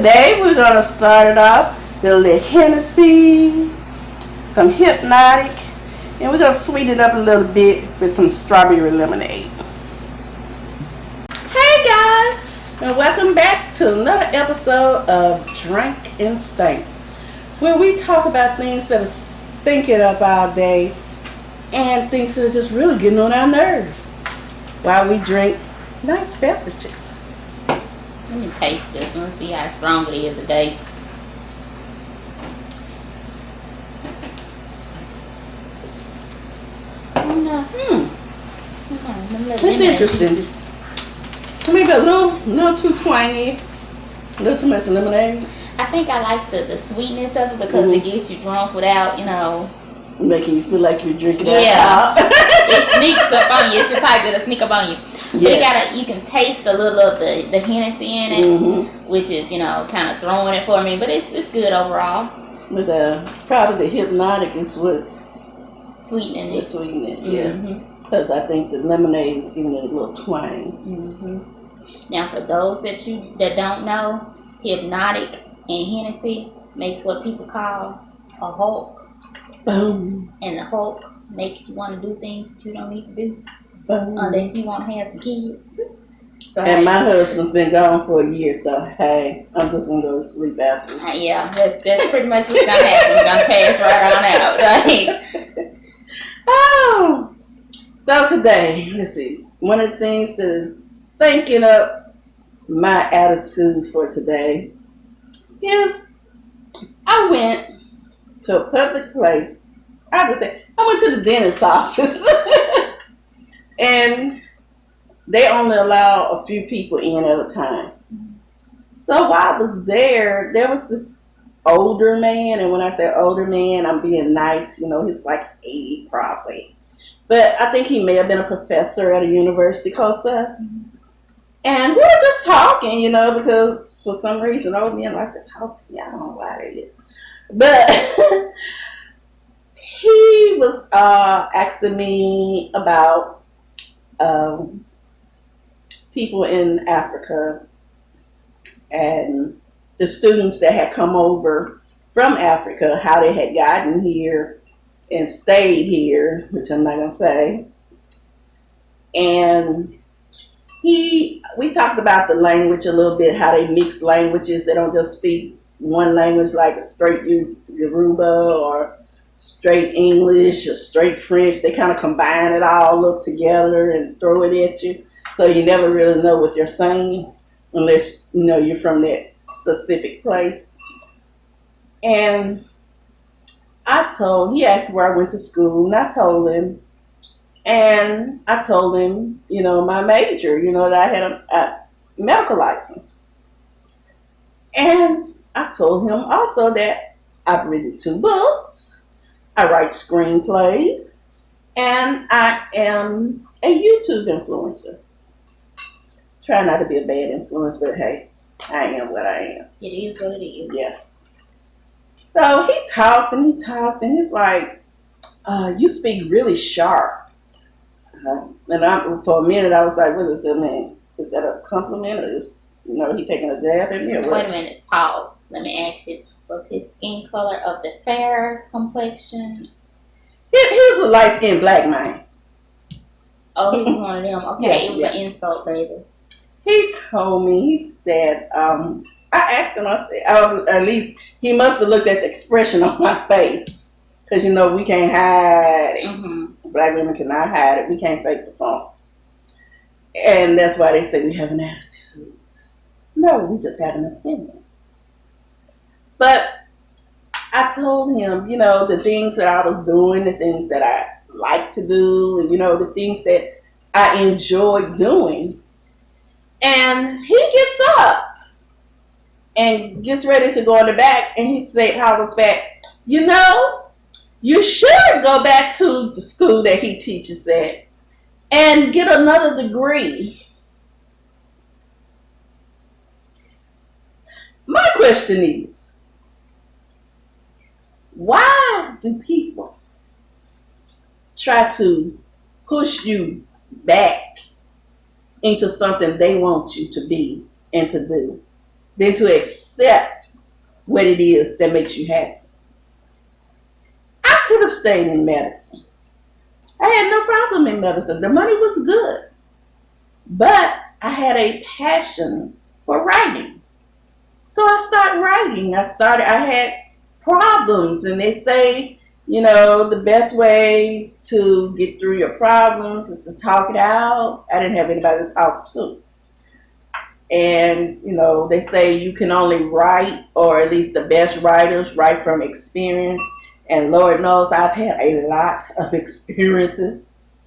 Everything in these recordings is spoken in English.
Today we're going to start it off with a little Hennessy, some Hypnotic, and we're going to sweeten it up a little bit with some strawberry lemonade. Hey guys, and welcome back to another episode of Drank and Stank, where we talk about things that are thinking up all day and things that are just really getting on our nerves while we drink nice beverages. Let me taste this one, see how strong it is today. It's interesting. Maybe a little too twangy, a little too much lemonade. I think I like the sweetness of it because it gets you drunk without, making you feel like you're drinking alcohol. It sneaks up on you. It's the type that'll sneak up on you. Yes. But you can taste a little of the Hennessy in it, which is, kind of throwing it for me. But it's good overall. With probably the Hypnotic is what's sweetening it. Yeah. Because I think the lemonade is giving it a little twang. Now, for those that don't know, Hypnotic and Hennessy makes what people call a Hulk. Boom. And the Hulk makes you want to do things that you don't need to do. Boom. Unless you want to have some kids. So, and my husband's been gone for a year, so hey, I'm just going to go to sleep after. Yeah, that's pretty much what's going to happen. We're going to pass right on out. Oh! So today, let's see. One of the things that is thinking up my attitude for today is I went to a public place. I went to the dentist's office. And they only allow a few people in at a time. So while I was there was this older man. And when I say older man, I'm being nice. He's like 80 probably. But I think he may have been a professor at a university close to us. And we were just talking, because for some reason old men like to talk to me. I don't know why they did. But he was asking me about people in Africa and the students that had come over from Africa, how they had gotten here and stayed here, which I'm not going to say. And we talked about the language a little bit, how they mix languages. They don't just speak one language like a straight Yoruba or straight English or straight French. They kind of combine it all up together and throw it at you. So you never really know what they're saying unless, you're from that specific place. And he asked where I went to school, and I told him. And I told him, my major, that I had a medical license. And I told him also that I've written 2 books, I write screenplays, and I am a YouTube influencer. Try not to be a bad influence, but hey, I am what I am. It is what it is. Yeah. So he talked, and he's like, you speak really sharp. And for a minute, I was like, what does that mean? Is that a compliment, or is he taking a jab at me? Or what? Wait a minute, pause. Let me ask you, was his skin color of the fair complexion? He was a light-skinned black man. Oh, he was one of them. Okay, it was an insult, baby. He told me, he said, I asked him, I said, at least he must have looked at the expression on my face. Because, we can't hide it. Black women cannot hide it. We can't fake the funk. And that's why they say we have an attitude. No, we just have an opinion. But I told him, the things that I was doing, the things that I like to do, and, the things that I enjoy doing. And he gets up and gets ready to go in the back, and he hollers back, you should go back to the school that he teaches at and get another degree. My question is, why do people try to push you back into something they want you to be and to do? than to accept what it is that makes you happy. I could have stayed in medicine. I had no problem in medicine. The money was good. But I had a passion for writing. So I started writing. I had problems, and they say, the best way to get through your problems is to talk it out. I didn't have anybody to talk to. And, they say you can only write, or at least the best writers write from experience. And Lord knows I've had a lot of experiences.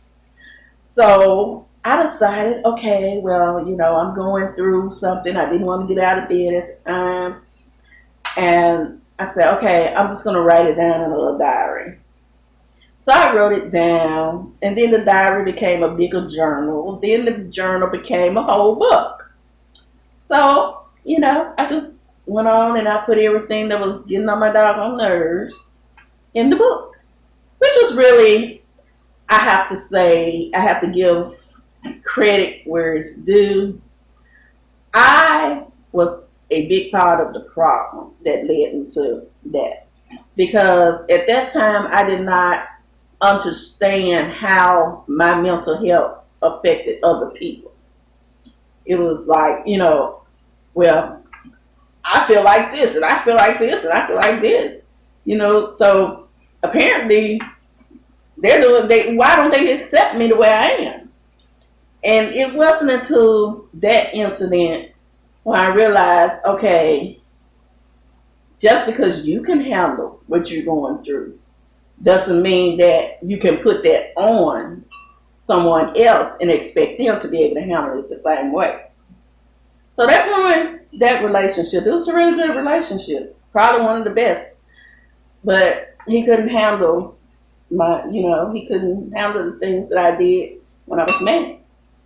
So I decided, okay, well, I'm going through something. I didn't want to get out of bed at the time. And I said, okay, I'm just going to write it down in a little diary. So I wrote it down. And then the diary became a bigger journal. Then the journal became a whole book. So, I just went on and I put everything that was getting on my doggone nerves in the book. Which was really, I have to give credit where it's due. I was a big part of the problem that led into that. Because at that time, I did not understand how my mental health affected other people. It was like, well, I feel like this, and I feel like this, and I feel like this. So apparently, why don't they accept me the way I am? And it wasn't until that incident when I realized, okay, just because you can handle what you're going through doesn't mean that you can put that on someone else and expect them to be able to handle it the same way. So that ruined that relationship. It was a really good relationship. Probably one of the best. But he couldn't handle he couldn't handle the things that I did when I was married.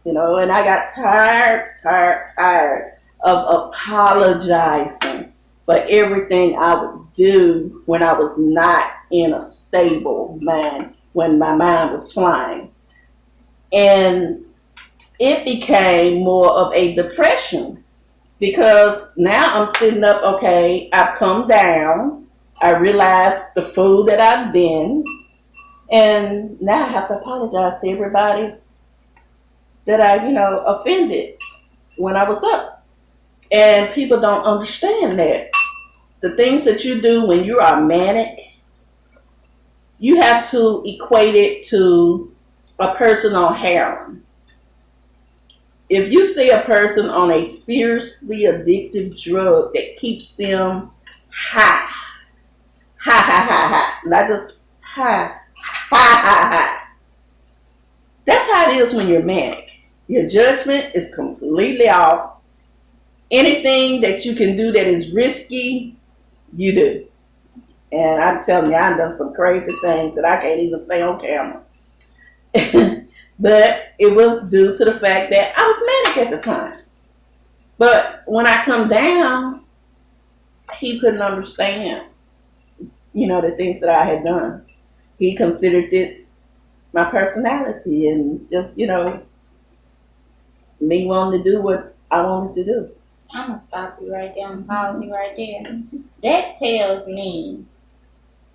And I got tired of apologizing for everything I would do when I was not in a stable mind, when my mind was flying. And it became more of a depression because now I'm sitting up, okay, I've come down, I realized the fool that I've been, and now I have to apologize to everybody that I, offended when I was up. And people don't understand that. The things that you do when you are manic, you have to equate it to a person on heroin. If you see a person on a seriously addictive drug that keeps them high, not just high, high. That's how it is when you're manic. Your judgment is completely off. Anything that you can do that is risky, you do. And I'm telling you, I've done some crazy things that I can't even say on camera. But it was due to the fact that I was manic at the time. But when I come down, he couldn't understand, the things that I had done. He considered it my personality and just, me wanting to do what I wanted to do. I'm going to stop you right there and pause you right there. That tells me,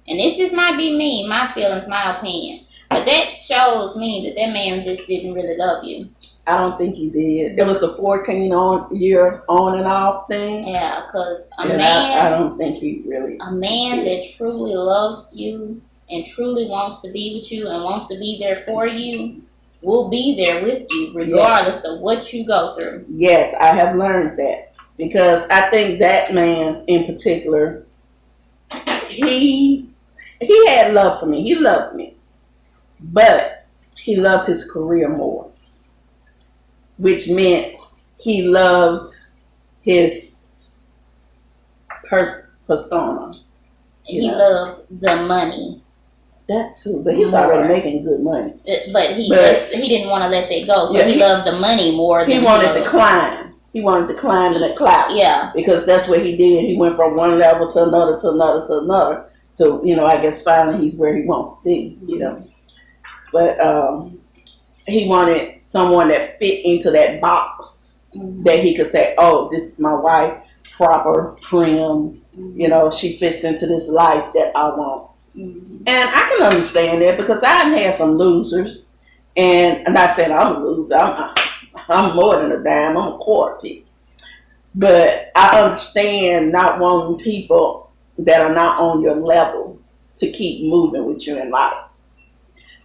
and this just might be me, my feelings, my opinion, but that shows me that man just didn't really love you. I don't think he did. It was a 14-year on and off thing. Yeah, because I don't think he really a man did. That truly loves you and truly wants to be with you and wants to be there for you will be there with you regardless of what you go through. Yes, I have learned that. Because I think that man in particular, he had love for me. He loved me. But he loved his career more. Which meant he loved his persona. He loved the money. That too, but he's already making good money. But he didn't want to let that go, so he loved the money more than he wanted to climb. He wanted to climb in the clout. Yeah. Because that's what he did. He went from one level to another, to another, to another. So, I guess finally he's where he wants to be, But he wanted someone that fit into that box that he could say, oh, this is my wife. proper, prim. You know, she fits into this life that I want. Mm-hmm. And I can understand that because I've had some losers. And I'm not saying I'm a loser. I'm more than a dime. I'm a quarter piece. But I understand not wanting people that are not on your level to keep moving with you in life.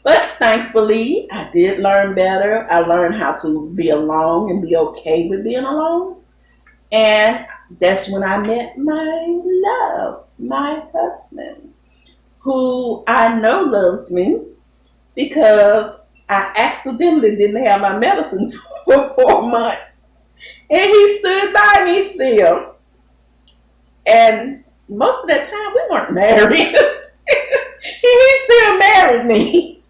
But thankfully, I did learn better. I learned how to be alone and be okay with being alone. And that's when I met my love, my husband, who I know loves me because I accidentally didn't have my medicine for 4 months. And he stood by me still. And most of that time, we weren't married. He still married me.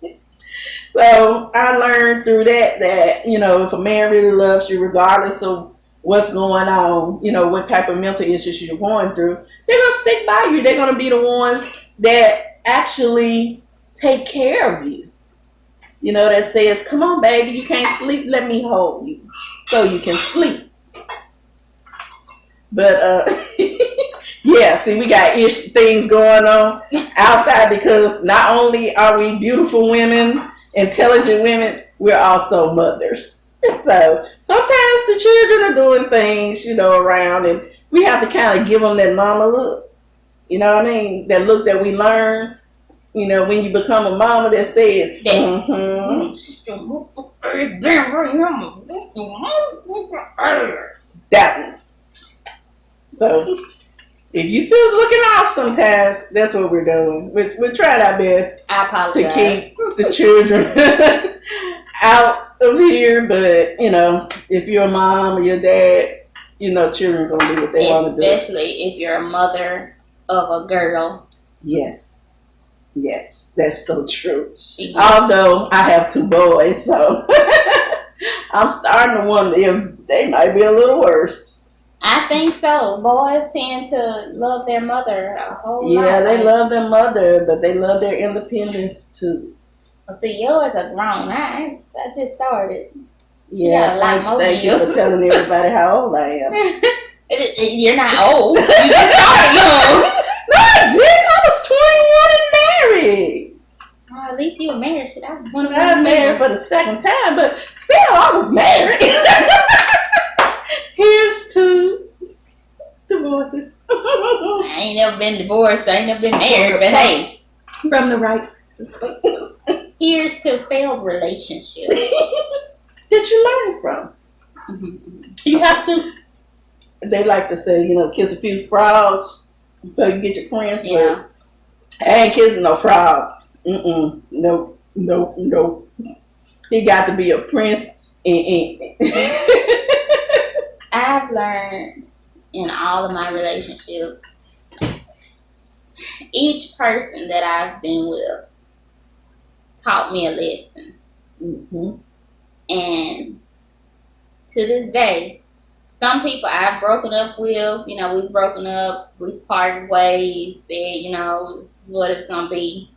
So I learned through that, you know, if a man really loves you, regardless of what's going on, you know, what type of mental issues you're going through, they're going to stick by you. They're going to be the ones that actually take care of you. You know, that says, come on, baby, you can't sleep. Let me hold you so you can sleep. But, yeah, see, we got things going on outside because not only are we beautiful women, intelligent women, we're also mothers. So sometimes the children are doing things, you know, around, and we have to kind of give them that mama look. You know what I mean? That look that we learn, you know, when you become a mama that says, that one. So if you see us looking off sometimes, that's what we're doing. We're trying our best to keep the children out of here. But, you know, if you're a mom or your dad, you know, children are going to do what they want to do. Especially if you're a mother of a girl. Yes. Yes, that's so true. Yes. Although I have 2 boys, so I'm starting to wonder if they might be a little worse. I think so. Boys tend to love their mother a whole lot. Yeah, they love their mother, but they love their independence too. Well, see, yours are grown. I just started. Yeah, thank you for telling everybody how old I am. You're not old. You just started young. No, I didn't. I was 21 and married. Well, at least you were married. Shit, I was 21. I was married for the second time, but still, I was married. Here's 2 divorces. I ain't never been divorced. I ain't never been married, but hey. From the right. Here's to failed relationships. That you learn from. Mm-hmm. You have to, they like to say, you know, kiss a few frogs so you get your friends. Yeah. But I ain't kissing no frog. Nope. He got to be a prince. I've learned in all of my relationships, each person that I've been with taught me a lesson. Mm-hmm. And to this day, some people I've broken up with, you know, we've broken up, we've parted ways, said, you know, this is what it's going to be.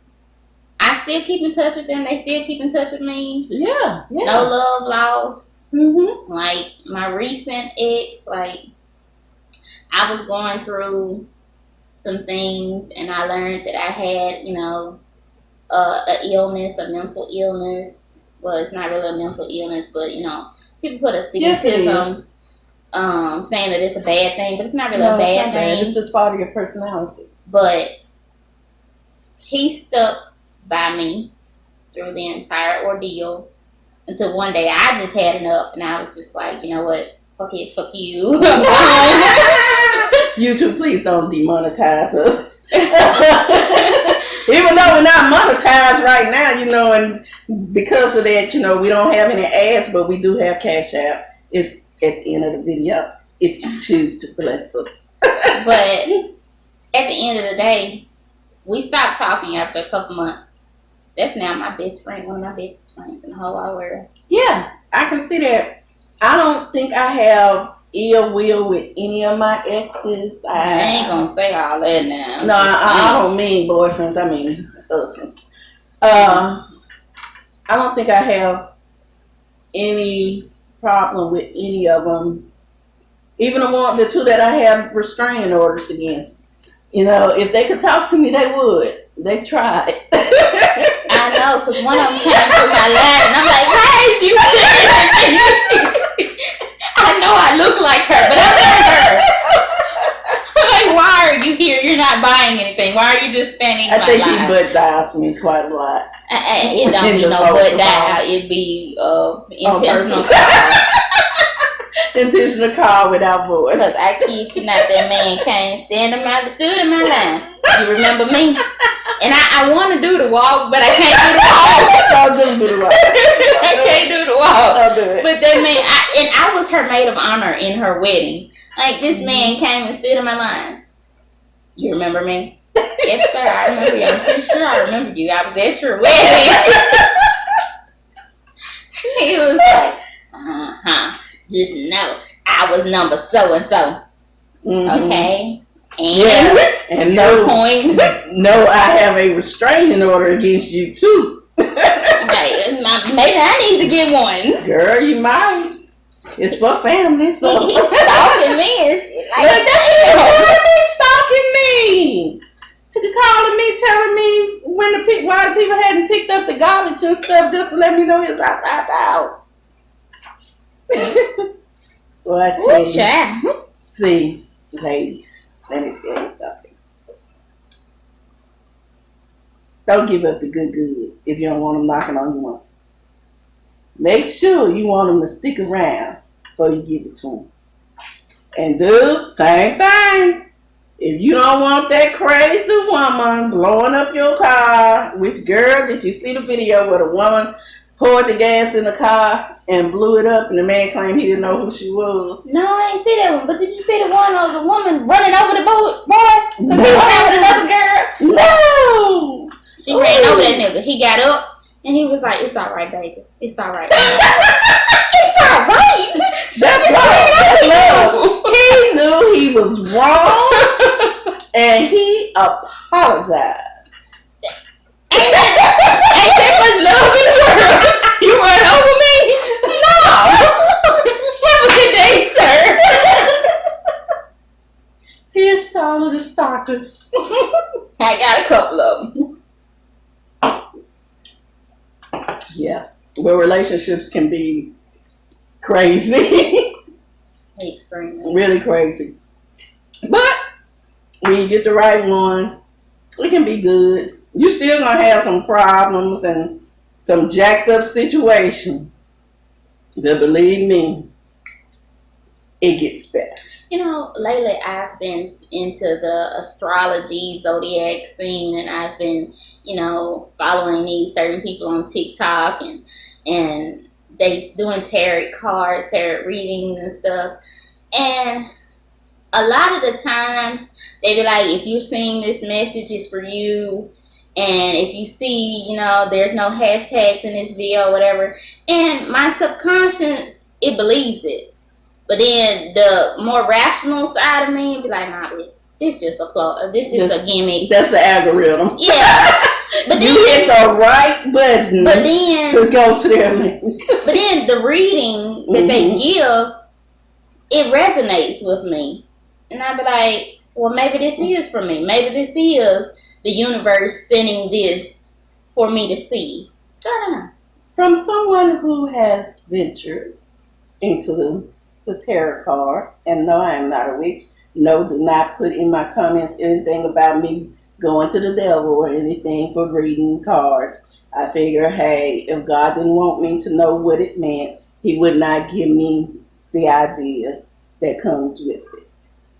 I still keep in touch with them. They still keep in touch with me. Yeah. No love lost. Mm-hmm. Like my recent ex, like I was going through some things and I learned that I had, you know, a illness, a mental illness. Well, it's not really a mental illness, but, you know, people put a stigmatism saying that it's a bad thing, but it's not really a bad thing. It's just part of your personality. But he stuck by me through the entire ordeal until one day I just had enough and I was just like, you know what, fuck it, fuck you. YouTube, please don't demonetize us. Even though we're not monetized right now, you know, and because of that, you know, we don't have any ads, but we do have Cash App. It's at the end of the video if you choose to bless us. But at the end of the day, we stopped talking after a couple months. That's now my best friend, one of my best friends in the whole wide world. Yeah, I can see that. I don't think I have ill will with any of my exes. I ain't gonna say all that now. No, I don't mean boyfriends. I mean husbands. I don't think I have any problem with any of them Even the two that I have restraining orders against. You know, if they could talk to me, they would. They've tried. I know, because one of them came through my line, and I'm like, why is you staring at me? I know I look like her, but I'm not her. I'm like, why are you here? You're not buying anything. Why are you just standing in my line? I think he butt dials me quite a lot. It don't be no butt dial. It be intentional call. Intentional call without voice. Because I kid you not, that man came, stood in my line. You remember me? And I want to do the walk, but I can't do the walk. Don't do the walk. I can't do the walk. Don't do it. But that man, I was her maid of honor in her wedding. Like, this man came and stood in my line. You remember me? Yes, sir, I remember you. I'm pretty sure I remember you. I was at your wedding. He was like, just know I was number so-and-so. Mm-hmm. Okay? And no point. No, I have a restraining order against you, too. Maybe I need to get one. Girl, you might. It's for family, so. He's stalking me and shit. Like, he's stalking me. Took a call to me telling me why the people hadn't picked up the garbage and stuff just to let me know he was outside the house. Well, I tell you. See, ladies, let me tell you something. Don't give up the good if you don't want them knocking on your door. Make sure you want them to stick around before you give it to them. And do same thing. If you don't want that crazy woman blowing up your car, which girl, did you see the video where the woman poured the gas in the car and blew it up and the man claimed he didn't know who she was? No, I ain't see that one. But did you see the one of the woman running over the boy? No. With another girl? No. She ran over that nigga. He got up and he was like, "It's all right, baby. It's all right." It's all right. That's right. He knew he was wrong and he apologized. Ain't that much love in the world? You run over me? No. Have a good day, sir. Here's to all of the stalkers. I got a couple of them. Yeah. Well, relationships can be crazy. Extremely. Really crazy. But when you get the right one, it can be good. You're still going to have some problems and some jacked up situations. But believe me, it gets better. You know, lately I've been into the astrology, zodiac scene, and I've been, following these certain people on TikTok, and they doing tarot cards, tarot readings and stuff. And a lot of the times they be like, if you're seeing this message, it's for you. And if you see, there's no hashtags in this video, whatever. And my subconscious, it believes it. But then the more rational side of me be like, nah, this just a flaw. This just a gimmick. That's the algorithm. Yeah. But you hit the right button to go to their link. But then the reading that they give, it resonates with me. And I be like, well, maybe this is for me. Maybe this is the universe sending this for me to see. So I don't know. From someone who has ventured into the tarot card, and no, I am not a witch. No, do not put in my comments anything about me going to the devil or anything for reading cards. I figure, hey, if God didn't want me to know what it meant, he would not give me the idea that comes with it.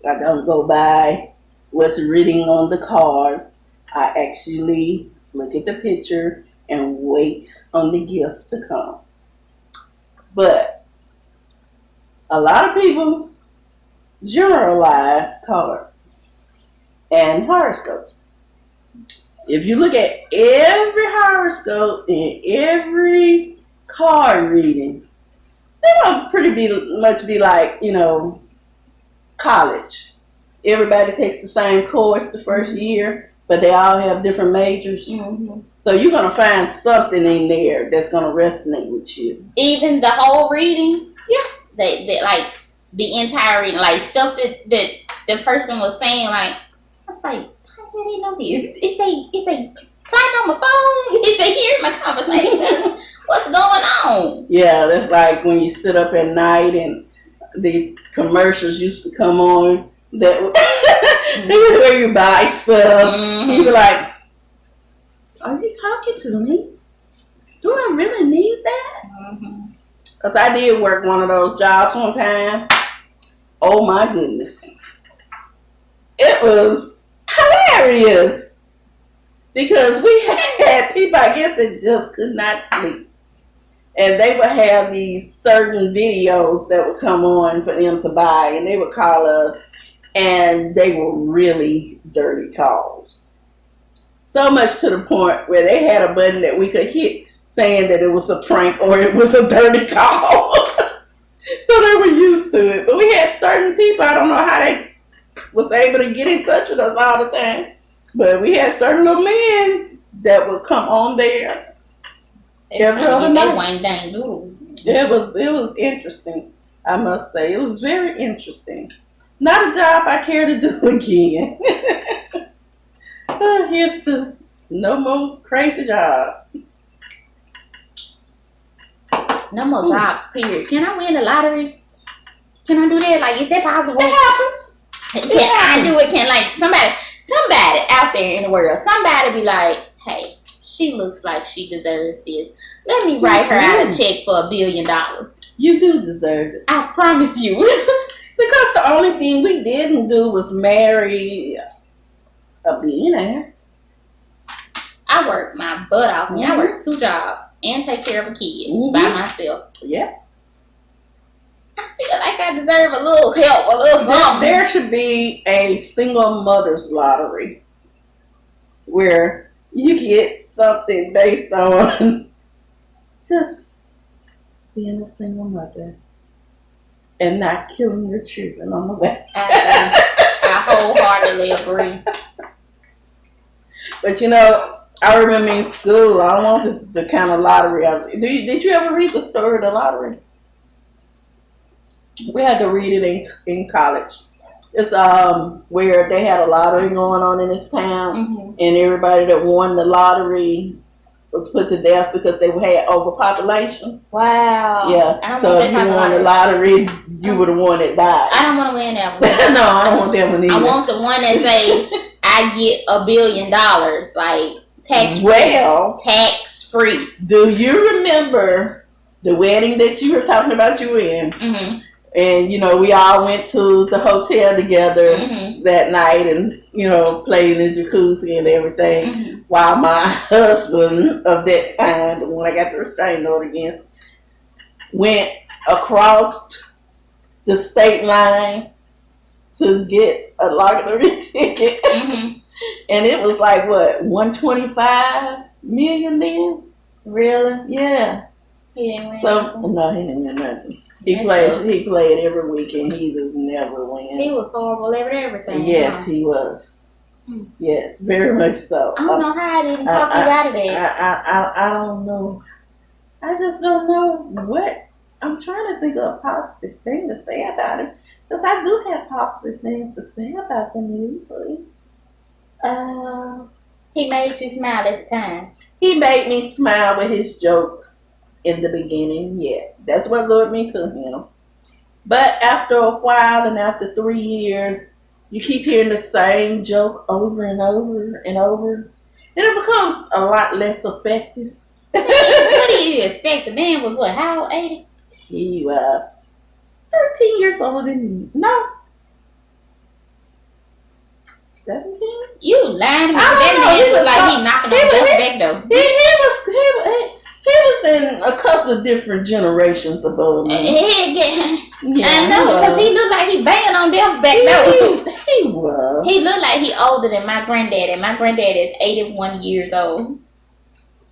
I don't go by what's written on the cards. I actually look at the picture and wait on the gift to come. But a lot of people generalize cards and horoscopes. If you look at every horoscope and every card reading, they're going to pretty much be like, college. Everybody takes the same course the first year, but they all have different majors. Mm-hmm. So you're going to find something in there that's going to resonate with you. Even the whole reading? Yeah. They like the entire like stuff that the person was saying. Like I was like, how did they know this? It's a client on my phone. It's a hearing my conversation. What's going on? Yeah, that's like when you sit up at night and the commercials used to come on that where you buy stuff. You be like, are you talking to me? Do I really need that? Because I did work one of those jobs one time. Oh my goodness. It was hilarious. Because we had people, I guess, that just could not sleep. And they would have these certain videos that would come on for them to buy. And they would call us. And they were really dirty calls. So much to the point where they had a button that we could hit saying that it was a prank or it was a dirty call. So they were used to it. But we had certain people, I don't know how they was able to get in touch with us all the time. But we had certain little men that would come on there. Every other night. It was interesting, I must say. It was very interesting. Not a job I care to do again. Here's to no more crazy jobs. No more jobs, period. Can I win the lottery? Can I do that? Like, is that possible? It happens. Can I do it? Can like somebody out there in the world, somebody be like, hey, she looks like she deserves this. Let me write her out a check for $1 billion. You do deserve it. I promise you. Because the only thing we didn't do was marry a billionaire. I work my butt off. I mean, I work 2 jobs and take care of a kid by myself. Yeah. I feel like I deserve a little help, a little something. There should be a single mother's lottery where you get something based on just being a single mother and not killing your children on the way. I wholeheartedly agree. But you know, I remember in school, I don't want the kind of lottery. Did you ever read the story of the lottery? We had to read it in college. It's where they had a lottery going on in this town, and everybody that won the lottery was put to death because they had overpopulation. Wow. Yeah. So if you won the lottery, you were the one that died. I don't want to win that one. No, I don't want that one either. I want the one that say I get $1 billion, like tax free. Well, tax free. Do you remember the wedding that you were talking about you were in? And, you know, we all went to the hotel together that night and, you know, played in the jacuzzi and everything. While my husband of that time, the one I got the restraining order against, went across the state line to get a lottery ticket. And it was like, what, 125 million then? Really? Yeah. He didn't win. No, he didn't win nothing. He played every weekend. He just never wins. He was horrible at everything. Yes, he was. Yes, very much so. I don't know how I didn't talk you out of that. I don't know. I just don't know what. I'm trying to think of a positive thing to say about him. Because I do have positive things to say about them usually. He made you smile at the time. He made me smile with his jokes. In the beginning, yes. That's what lured me to him. But after a while and after 3 years, you keep hearing the same joke over and over and over. And it becomes a lot less effective. What do you expect? The man was what, how old, 80? He was 13 years older than me. No. 17? You lying to me. That man was like he knocking on the back door. He was in a couple of different generations above me. I know, because he looked like he banging on death's back door. He was. He looked like he older than my granddad, and my granddad is 81 years old.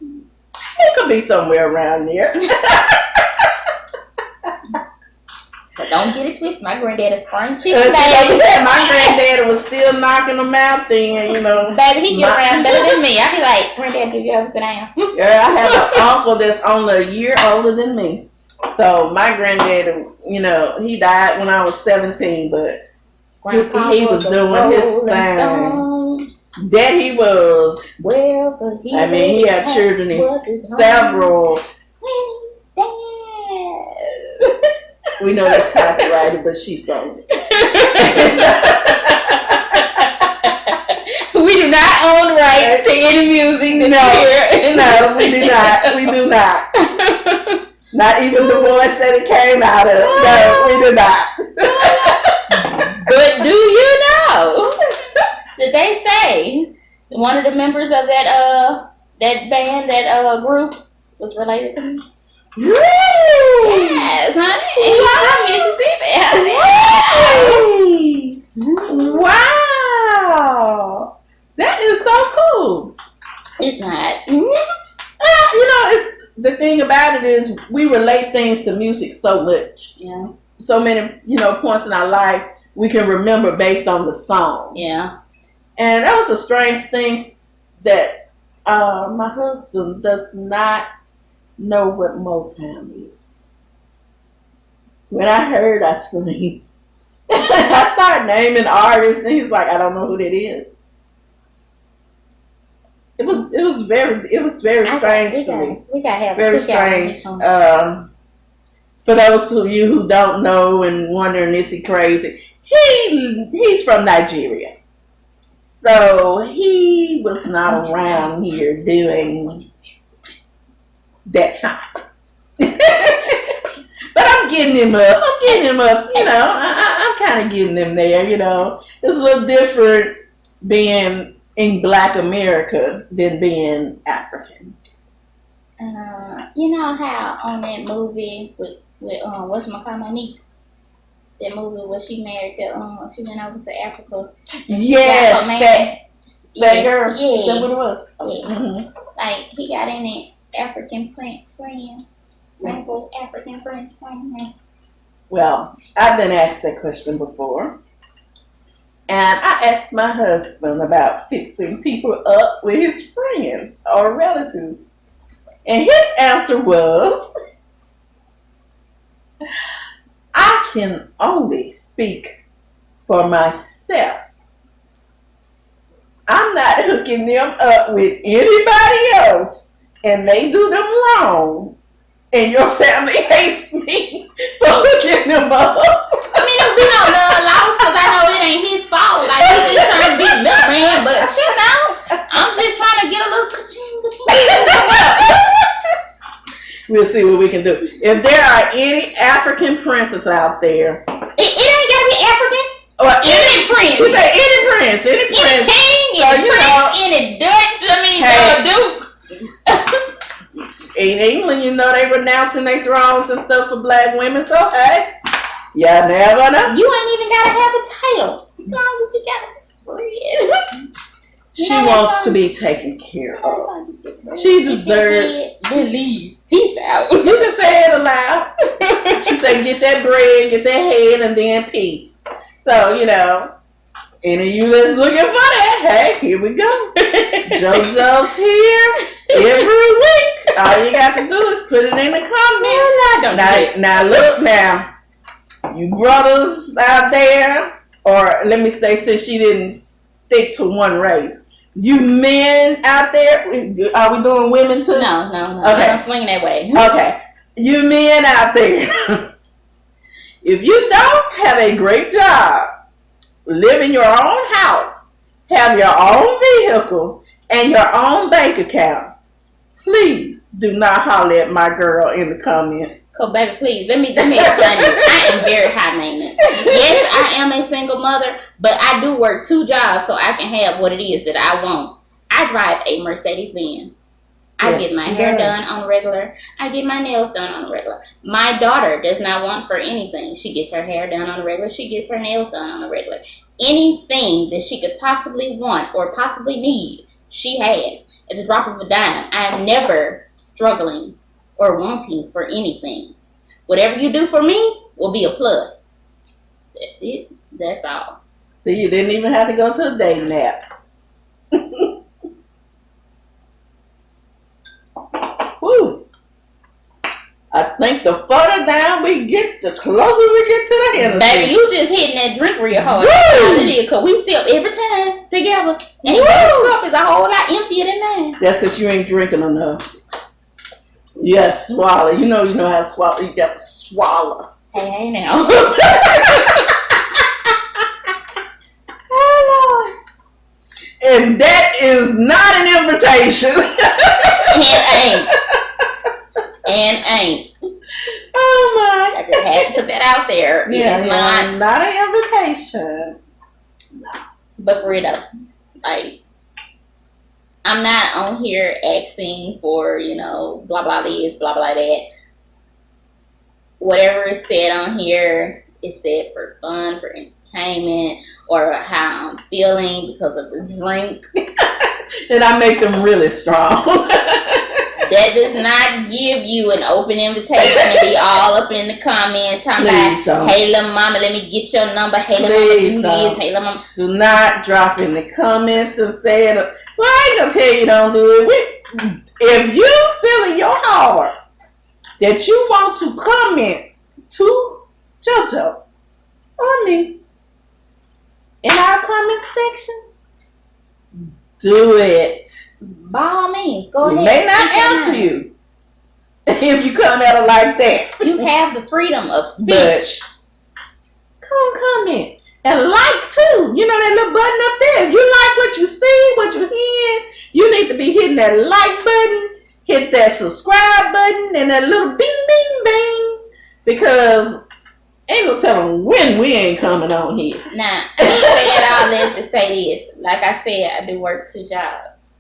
He could be somewhere around there. But don't get it twisted. My granddad is frying chicken. My granddad was still knocking them out then, you know. Baby, he get around better than me. I be like, Granddad, do you ever sit down? Girl, I have an uncle that's only a year older than me. So my granddad, you know, he died when I was 17, but he was doing his thing. That he was. Well, but I mean, he had children in several. We know that's copyrighted, but she sold it. We do not own rights to any music. No, we do not. We do not. Not even the voice that it came out of. No, we do not. But do you know that they say one of the members of that band, that group, was related to me? Really? Yes, honey. He's from Mississippi. Wow. That is so cool. It's not. You know, it's the thing about it is we relate things to music so much. Yeah. So many, points in our life we can remember based on the song. Yeah. And that was a strange thing that my husband does not know what Motown is. When I heard, I screamed. I started naming artists, and he's like, "I don't know who that is." It was very strange for me. We gotta have very strange. For those of you who don't know and wondering, is he crazy? He's from Nigeria, so he was not around here doing that time. But I'm getting him up. I'm kind of getting him there. It's a little different being in Black America than being African. You know how on that movie with what's my Monique? That movie where she married she went over to Africa. Yes, fat girl. Yeah. Is that what it was? Yeah. Mm-hmm. Like he got any African prince friends, single African prince friends. Well, I've been asked that question before. And I asked my husband about fixing people up with his friends or relatives. And his answer was, I can only speak for myself. I'm not hooking them up with anybody else, and they do them wrong. And your family hates me for hooking them up. I mean, there'll be no love lost because I know it ain't his fault. Like, he's just trying to be milkman, but I'm just trying to get a little ka-ching. We'll see what we can do. If there are any African princes out there. It ain't got to be African. Or any prince. She said any prince. Any prince. Any king, any prince, any Dutch, Duke. In England, they renouncing their thrones and stuff for Black women. So, hey, you never know. You ain't even got to have a title. As long as you got bread. She wants to be taken care of. She deserves. Believe. Peace out. You can say it aloud. She said, get that bread, get that head, and then peace. So, any of you that's looking for that, hey, here we go. JoJo's here every week. All you got to do is put it in the comments. Now look now. You brothers out there, or let me say, since she didn't stick to one race, you men out there, are we doing women too? No. Okay. I'm swinging that way. Okay. You men out there, if you don't have a great job, live in your own house, have your own vehicle, and your own bank account, please do not holler at my girl in the comments. So, baby, please, let me explain to you. I am very high maintenance. Yes, I am a single mother, but I do work 2 jobs so I can have what it is that I want. I drive a Mercedes-Benz. I get my hair done on the regular. I get my nails done on the regular. My daughter does not want for anything. She gets her hair done on the regular. She gets her nails done on the regular. Anything that she could possibly want or possibly need, she has. At the drop of a dime. I am never struggling or wanting for anything. Whatever you do for me will be a plus. That's it. That's all. See, you didn't even have to go to a day nap. Woo. I think the further down we get, the closer we get to the Hennessy. Baby, you just hitting that drink real hard. That's all it is, because we sip every time together. And your cup is a whole lot emptier than mine. That's because you ain't drinking enough. Yes, swallow. You know how to swallow. You got to swallow. Hey, now. Oh, Lord. And that is not an invitation. And ain't. Oh my. I just had to put that out there. It is not an invitation. No. But for real though, like, I'm not on here asking for, blah blah this, blah blah that. Whatever is said on here is said for fun, for entertainment, or how I'm feeling because of the drink. And I make them really strong. That does not give you an open invitation to be all up in the comments talking about, hey, little mama, let me get your number. Hey, little mama, do this. Hey, little mama. Do not drop in the comments and say it. Well, I ain't going to tell you don't do it. If you feel in your heart that you want to comment to Jojo or me in our comment section, do it. By all means, go ahead. We may not answer you if you come at it like that. You have the freedom of speech. But comment. And like too. You know that little button up there. If you like what you see, what you hear, you need to be hitting that like button, hit that subscribe button, and that little bing, bing, bing. Because ain't no telling when we ain't coming on here. Nah, I said all that to say this. Like I said, I do work 2 jobs.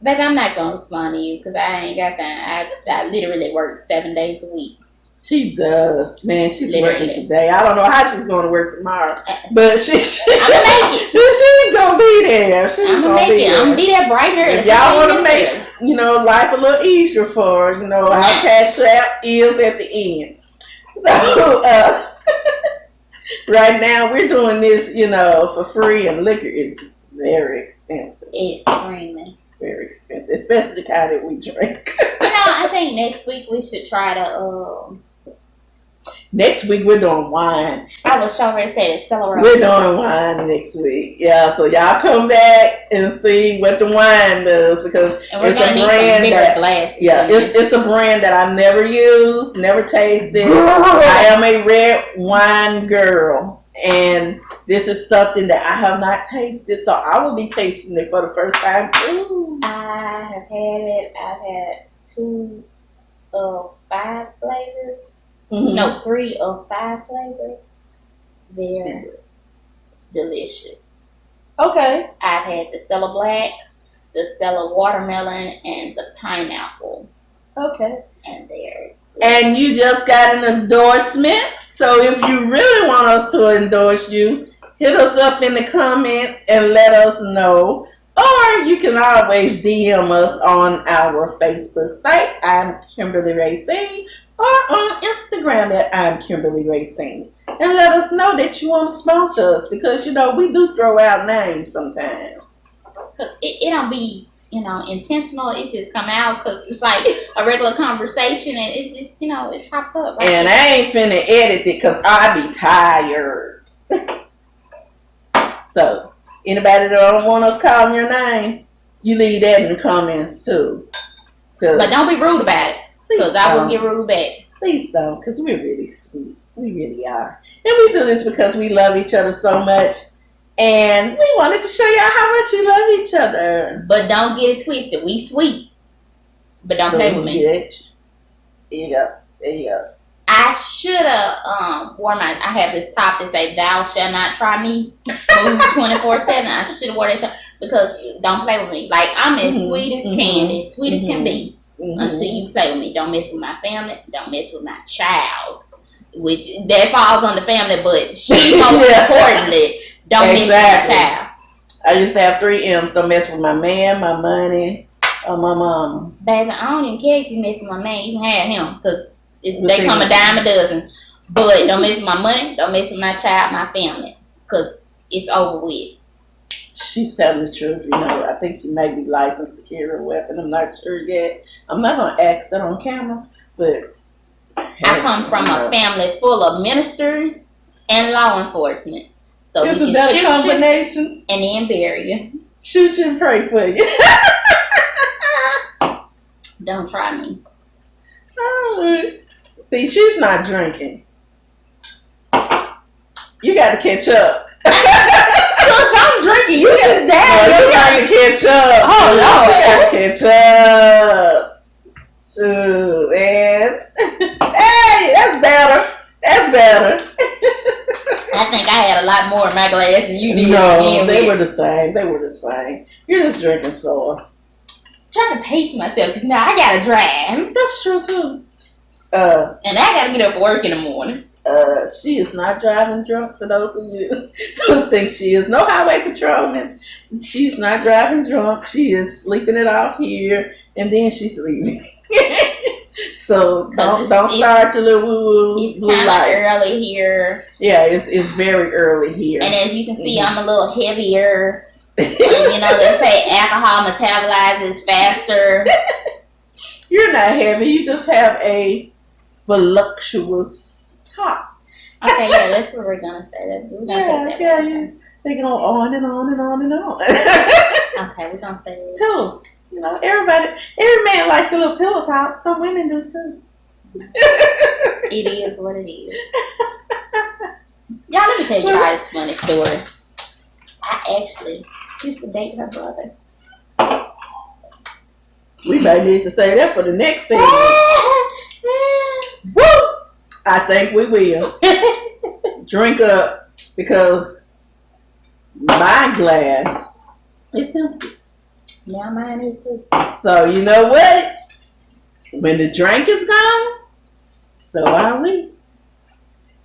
Baby, I'm not going to respond to you because I ain't got time. I literally work 7 days a week. She does. Man, she's literally working today. I don't know how she's going to work tomorrow. But she I'm going to make it. She's going to be there. She's going to be there. I'm going to be there brighter. If y'all want to make, life a little easier for her, our cash app is at the end. So, right now, we're doing this, for free, and liquor is very expensive. Extremely. Very expensive, especially the kind that we drink. I think next week we should try to. Next week we're doing wine. I was sure to say that Stella Rosa. We're doing wine next week. Yeah, so y'all come back and see what the wine does because and we're gonna need some bigger glasses. Yeah, it's a brand that I've never used, never tasted. I am a red wine girl, and this is something that I have not tasted, so I will be tasting it for the first time. Ooh. I have had it. I've had 2 of 5 flavors. Mm-hmm. No, 3 of 5 flavors. They're delicious. Okay. I've had the Stella Black, the Stella Watermelon, and the Pineapple. Okay. And they're good. And you just got an endorsement. So if you really want us to endorse you, hit us up in the comments and let us know. Or you can always DM us on our Facebook site, I'm imkimberlyracin, or on Instagram at imkimberlyracin. And let us know that you want to sponsor us because, we do throw out names sometimes. It don't be, intentional. It just come out because it's like a regular conversation and it just, it pops up. Right and I ain't finna edit it because I be tired. So, anybody that don't want us calling your name, you leave that in the comments too. But don't be rude about it because I will get rude back. Please don't, because we're really sweet. We really are. And we do this because we love each other so much. And we wanted to show y'all how much we love each other. But don't get it twisted. We sweet. But don't play with me. Bitch. There you go. I should have worn I have this top that say "Thou shall not try me." Move 24/7. I should have worn that because don't play with me. Like I'm as sweet as candy, as sweet as can be. Until you play with me. Don't mess with my family. Don't mess with my child. Which that falls on the family, but she most importantly, don't mess with my child. I used to have 3 M's. Don't mess with my man, my money, or my mama. Baby, I don't even care if you mess with my man. You can have him because they come a dime a dozen. But don't mess with my money. Don't mess with my child, my family, because it's over with. She's telling the truth, I think she may be licensed to carry a weapon. I'm not sure yet. I'm not going to ask that on camera, but I come from a family full of ministers and law enforcement. So Isn't we that can a shoot combination? you and then bury you. Shoot you and pray for you. Don't try me. Oh, see, she's not drinking. You got to catch up. Since I'm drinking, you just down. You got to catch up. Oh, Lord. You got to catch up. Shoot, man. Hey, that's better. That's better. I think I had a lot more in my glass than you did. No, they were the same. They were the same. You're just drinking slower. Trying to pace myself because now I gotta drive. That's true too. And I gotta get up and work in the morning. She is not driving drunk. For those of you who think she is, no highway patrolman. She's not driving drunk. She is sleeping it off here, and then she's leaving. So don't start your little woo. It's kind of early here. Yeah, it's very early here. And as you can see, I'm a little heavier. And, you know, they say alcohol metabolizes faster. You're not heavy. You just have a voluptuous top. Okay, yeah, that's what we're gonna say. We're gonna yeah. They go on and on and on and on. Okay, we're gonna say that. Pillows. You know, every man likes a little pillow top. Some women do too. It is what it is. Y'all, let me tell you guys this funny story. I actually used to date her brother. We might need to say that for the next thing. Woo! I think we will. Drink up, because my glass is empty. Yeah, mine is too. So you know what? When the drink is gone, so are we.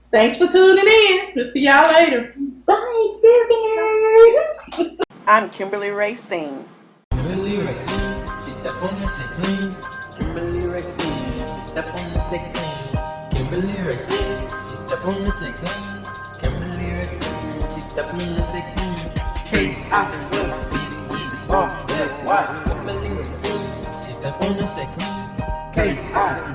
Thanks for tuning in. We'll see y'all later. Bye, Spirit. I'm imkimberlyracin. Kimberlyracin, she step on the set clean. Kimberlyracin, she step on the set clean. Kimberlyracin, she step on the set clean. Kimberlyracin, she step on the set clean. K-I-M-B-E-R-L-Y. Kimberlyracin, she step on the set clean. K-I-M-B-E-R-L-Y.